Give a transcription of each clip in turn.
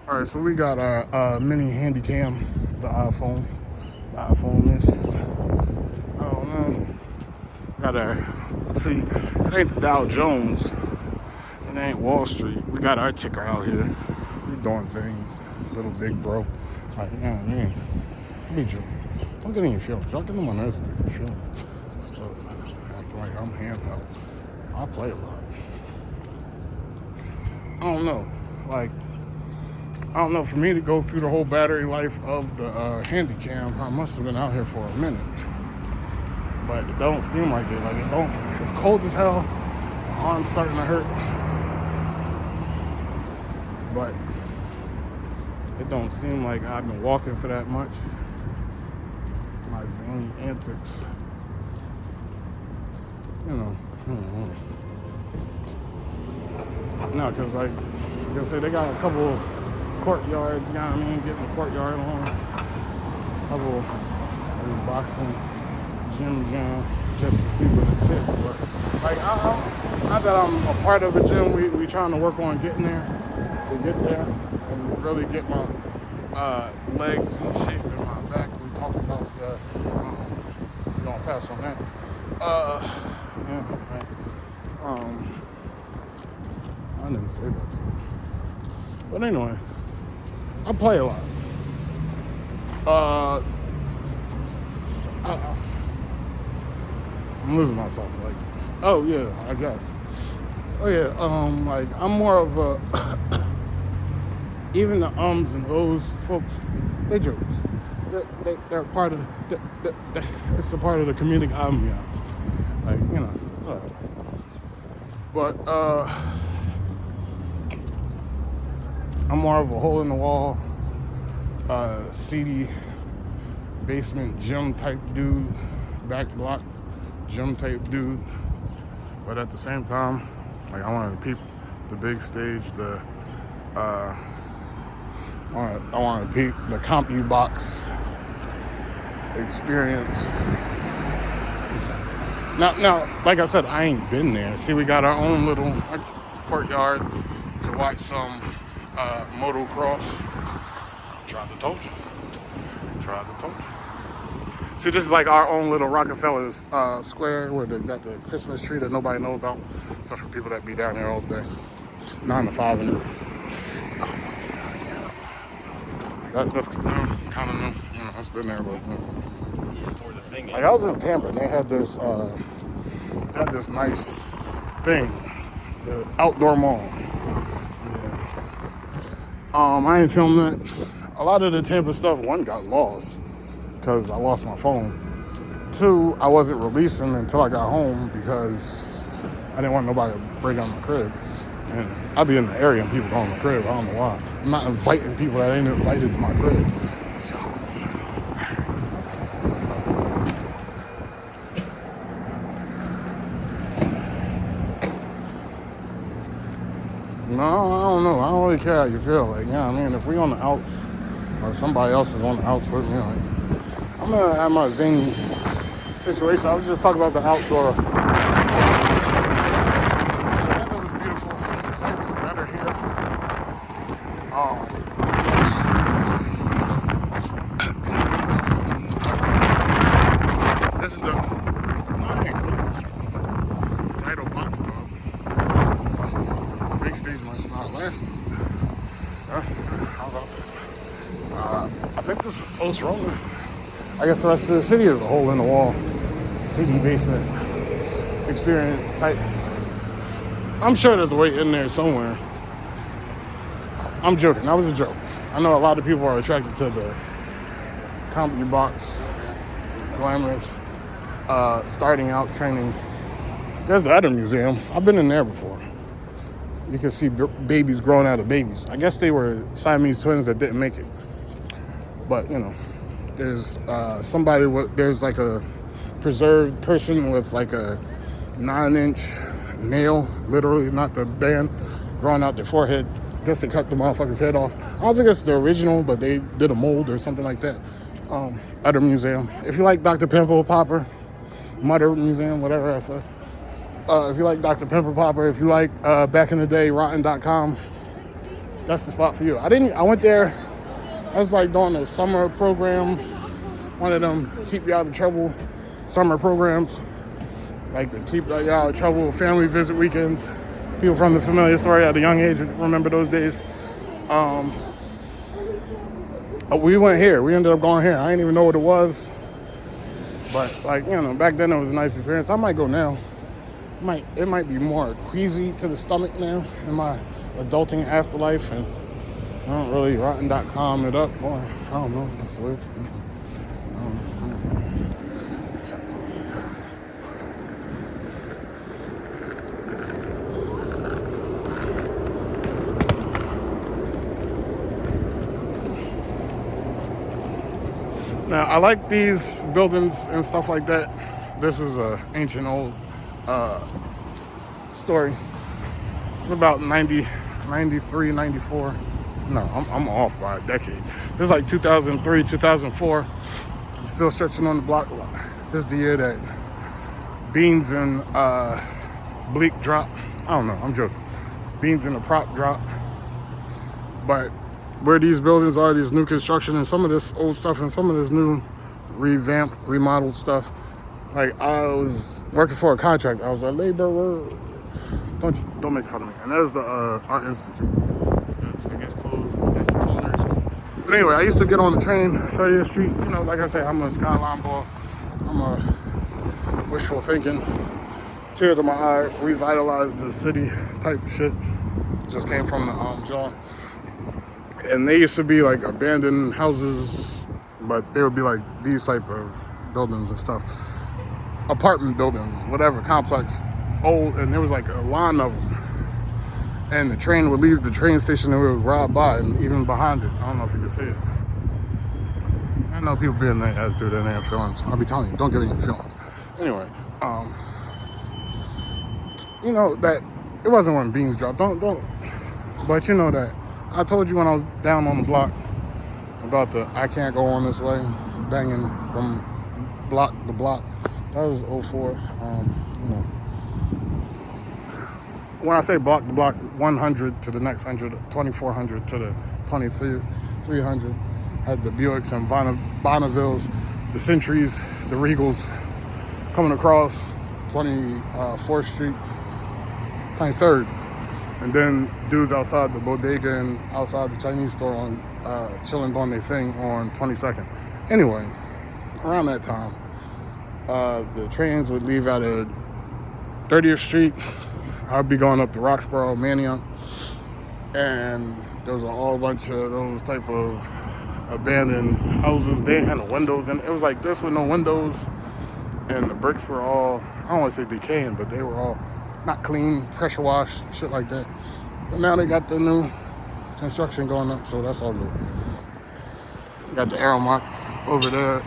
All right, so we got our mini handy cam, the iPhone. The iPhone is, I don't know. Got our, see, it ain't the Dow Jones. It ain't Wall Street. We got our ticker out here. We doing things. Little big bro. Like, yeah, man. Be you. Don't get in your feelings. Y'all get on my nerves with your feelings. So, acting like I'm handheld. I play a lot. I don't know. Like, I don't know, for me to go through the whole battery life of the Handycam, I must have been out here for a minute. But it don't seem like it. Like, it don't, it's cold as hell. My arm's starting to hurt. But it don't seem like I've been walking for that much. My zany antics. You know. No, because, like I said, they got a couple of courtyards, you know what I mean? Getting the courtyard on. A couple of these boxing gym just to see what it's hit. But, like, not that I'm a part of the gym. We trying to work on getting there, to get there, and really get my legs in shape and my back. We talked about that. We're going to pass on that. Yeah, I didn't say that to you. But anyway, I play a lot. I'm losing myself. Like, oh yeah, I guess. Oh yeah, like I'm more of a even the ums and ohs folks, they jokes. They're part of it's a part of the comedic ambiance. Like, you know. But I'm more of a hole in the wall, seedy basement gym type dude, back block gym type dude. But at the same time, like, I want to peep the big stage, I want to peep the CompuBox experience. Now, like I said, I ain't been there. See, we got our own little courtyard to watch some motocross. Tried to told you. See, this is like our own little Rockefeller's square where they got the Christmas tree that nobody knows about, except for people that be down there all day, 9 to 5 and that's kind of new. You know, it's been there, but like, I was in Tampa and they had this nice thing, the outdoor mall. Yeah. I ain't filmed that. A lot of the Tampa stuff, one, got lost because I lost my phone. Two, I wasn't releasing until I got home because I didn't want nobody to break out my crib. And I'd be in the area and people go in my crib. I don't know why. I'm not inviting people that ain't invited to my crib. No, I don't know. I don't really care how you feel. Like, yeah, I mean, if we on the outs or somebody else is on the outs with me, like, I'm gonna have my zany situation. I was just talking about the outdoor. The weather was beautiful. It's had some weather here. This is the. No, I can't close this. Title Box Club. Big stage must not last. How about that? I think this is post-Rona. I guess the rest of the city is a hole in the wall, city basement experience type. I'm sure there's a way in there somewhere. I'm joking. That was a joke. I know a lot of people are attracted to the CompuBox, glamorous, starting out training. There's the other museum. I've been in there before. You can see babies growing out of babies. I guess they were Siamese twins that didn't make it. But, you know, there's there's like a preserved person with like a 9-inch nail, literally, not the band, growing out their forehead. I guess they cut the motherfucker's head off. I don't think it's the original, but they did a mold or something like that. Other museum. If you like Dr. Pimple Popper, Mother Museum, whatever I said. If you like Dr. Pimple Popper, if you like back in the day, Rotten.com, that's the spot for you. I went there, I was like doing a summer program, one of them keep you out of trouble summer programs, like the keep you out of trouble family visit weekends. People from the familiar story at a young age remember those days. We went here. We ended up going here. I didn't even know what it was. But, like, back then it was a nice experience. I might go now. It might be more queasy to the stomach now in my adulting afterlife. And I don't really rotten.com it up. Or, I don't know. That's weird. I don't know. Now, I like these buildings and stuff like that. This is an ancient old story. It's about 90, 93, 94. No, I'm off by a decade. This is like 2003, 2004. I'm still stretching on the block. This is the year that beans and bleak drop. I don't know, I'm joking. Beans and the prop drop. But where these buildings are, these new construction and some of this old stuff and some of this new revamped, remodeled stuff. Like, I was working for a contract. I was a laborer. Don't make fun of me. And there's the Art Institute. I guess closed. That's the culinary school. But anyway, I used to get on the train, 30th Street. Like I say, I'm a skyline ball. I'm a wishful thinking, tear to my eye, revitalize the city type of shit. Just came from the jaw. And they used to be like abandoned houses, but they would be like these type of buildings and stuff. Apartment buildings, whatever, complex, old, and there was like a line of them. And the train would leave the train station and we would ride by, and even behind it. I don't know if you can see it. I know people be in that attitude and their feelings. I'll be telling you, don't get in your feelings. Anyway, that it wasn't when beans dropped. Don't. But you know that. I told you when I was down on the block about the I can't go on this way, banging from block to block. That was 04. When I say block to block, 100 to the next 100, 2400 to the 2300. Had the Buicks and Bonnevilles, the Centuries, the Regals coming across 24th Street, 23rd. And then dudes outside the bodega and outside the Chinese store on chilling doing their thing on 22nd. Anyway, around that time, the trains would leave out of 30th Street. I'd be going up to Roxborough, Manioc, and there was a whole bunch of those type of abandoned houses. They didn't have no windows, and it was like this with no windows, and the bricks were all, I don't want to say decaying, but they were all not clean, pressure washed, shit like that. But now they got the new construction going up, so that's all good. Got the arrow mark over there.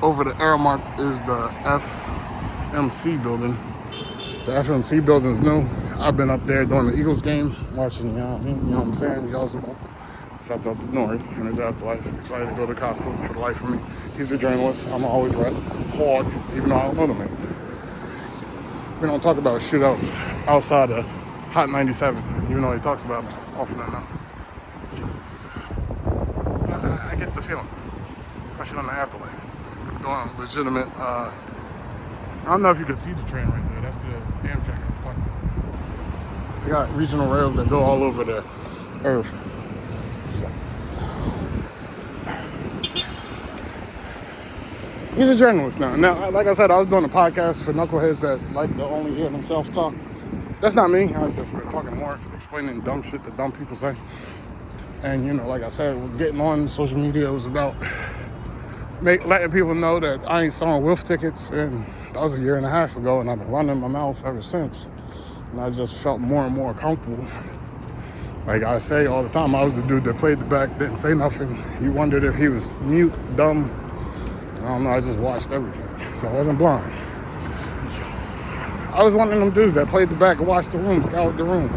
Over the arrow mark is the FMC building. The FMC building's new. I've been up there during the Eagles game, watching, you know what I'm saying? Y'all support. Shouts out to Nori and his afterlife. Excited to go to Costco for the life of me. He's a journalist. I'm always right. Hard, even though I don't know the man. We don't talk about shootouts outside of Hot 97, even though he talks about it often enough. I get the feeling, especially on the afterlife. Doing legitimate, I don't know if you can see the train right there. That's the Amtrak I was talking about. They got regional rails that go all over the earth. He's a journalist now. Now, like I said, I was doing a podcast for knuckleheads that like to only hear themselves talk. That's not me. I've just been talking more, explaining dumb shit that dumb people say. And, like I said, getting on social media was about letting people know that I ain't selling wolf tickets. And that was a year and a half ago, and I've been running my mouth ever since. And I just felt more and more comfortable. Like I say all the time, I was the dude that played the back, didn't say nothing. You wondered if he was mute, dumb. I don't know, I just watched everything, so I wasn't blind. I was one of them dudes that played the back and watched the room, scoured the room.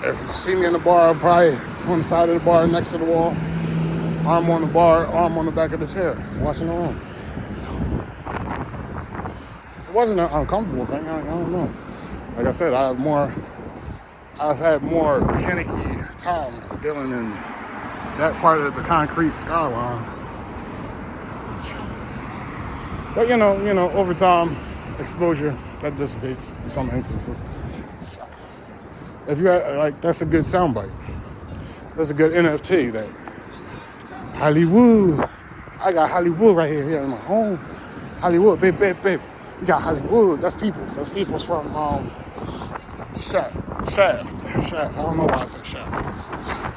If you see me in the bar, I'm probably on the side of the bar next to the wall, arm on the bar, arm on the back of the chair, watching the room. It wasn't an uncomfortable thing, I don't know. Like I said, I've had more panicky times dealing in that part of the concrete skyline. But you know, over time, exposure that dissipates in some instances. If you like, that's a good soundbite. That's a good NFT. That Hollywood. I got Hollywood right here in my home. Hollywood, babe. We got Hollywood. That's people's. That's people's from Shaft. I don't know why I said Shaft.